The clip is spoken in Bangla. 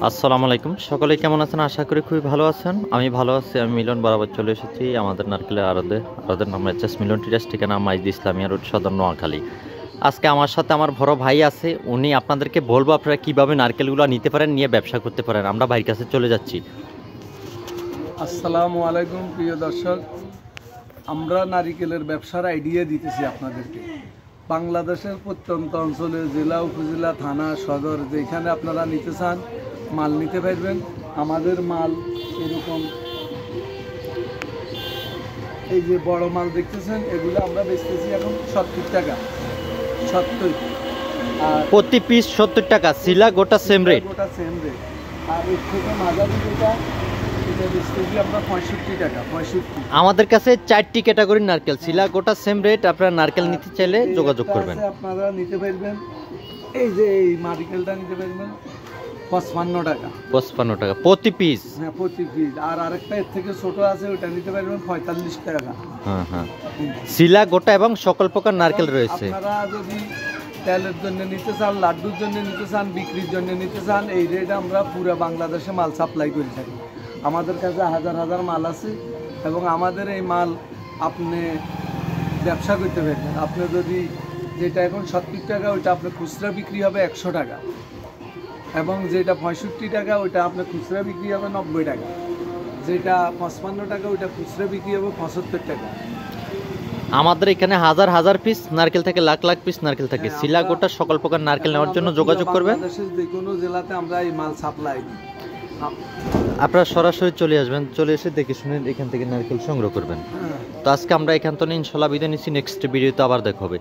আসসালামু আলাইকুম, সকলে কেমন আছেন? আশা করি খুবই ভালো আছেন। আমি ভালো আছি। আমি মিলন বরাবর চলে এসেছি আমাদের নারকেলের আড়তের নাম এইচএস মিলন ট্রেডার্স, ঠিকানা মাইজদি ইসলামিয়া রোড, সদর নোয়াখালী। আজকে আমার সাথে আমার বড় ভাই আছে, উনি আপনাদেরকে বলবো আপনারা কিভাবে নারকেলগুলো নিতে পারেন, নিয়ে ব্যবসা করতে পারেন। আমরা ভাইয়ের কাছে চলে যাচ্ছি। আসসালামু আলাইকুম প্রিয় দর্শক, আমরা নারিকেলের ব্যবসার আইডিয়া দিতেছি আপনাদেরকে। বাংলাদেশের প্রত্যন্ত অঞ্চলে জেলা, উপজেলা, থানা, সদর যেখানে আপনারা নিতে চান মাল নিতে পারবেন। আমাদের মাল এরকম, এই যে বড় মাল দেখতেছেন, এগুলো আমরা বেচতেছি এখন 70 টাকা, 70। আর প্রতি পিস 70 টাকা, সিলা গোটা সেম রেট। গোটা সেম রেট। আর এর থেকে মাঝারি যেটা, এটা বেচতেছি আমরা 65 টাকা, 65। আমাদের কাছে 4টি ক্যাটাগরির নারকেল, সিলা গোটা সেম রেট। আপনারা নারকেল নিতে চাইলে যোগাযোগ করবেন। আপনারা নিতে পারবেন, এই যে এই নারিকেলটা নিতে পারবেন 55 টাকা, 55 টাকা প্রতি পিস। হ্যাঁ প্রতি পিস। আর আরেকটা এর থেকে ছোট আছে, ওটা নিতে পারবেন 45 টাকা। হ্যাঁ হ্যাঁ, সিলা গোটা এবং সকল প্রকার নারকেল রয়েছে। আপনারা যদি তেলের জন্য নিতে চান, লাড্ডুর জন্য নিতে চান, বিক্রির জন্য নিতে চান, এই রেট আমরা পুরো বাংলাদেশে মাল সাপ্লাই করে থাকি। আমাদের কাছে হাজার হাজার মাল আছে এবং আমাদের এই মাল আপনি ব্যবসা করতে পারবেন। আপনি যদি, যেটা এখন 70 টাকা, ওইটা আপনার খুচরা বিক্রি হবে 100 টাকা, এবং যেটা 65 টাকা ওইটা আপনার খুচরা বিক্রি হবে 90 টাকা, যেটা 55 টাকা ওইটা খুচরা বিক্রি হবে 75 টাকা। আমাদের এখানে হাজার হাজার পিস নারকেল থাকে, লাখ লাখ পিস নারকেল থাকে। হ্যাঁ, সিলা গোটা সকল প্রকার নারকেল নেওয়ার জন্য যোগাযোগ করবেন। বাংলাদেশের যে কোনো জেলাতে আমরা এই মাল সাপ্লাই দিই। আপনারা সরাসরি চলে আসবেন, চলে এসে দেখে শুনে এখান থেকে নারকেল সংগ্রহ করবেন। হ্যাঁ। তো আজকে আমরা এখান থেকে ইনশাল্লাহ বিদায় নিচ্ছি। নেক্সট ভিডিওতে আবার দেখা হবে।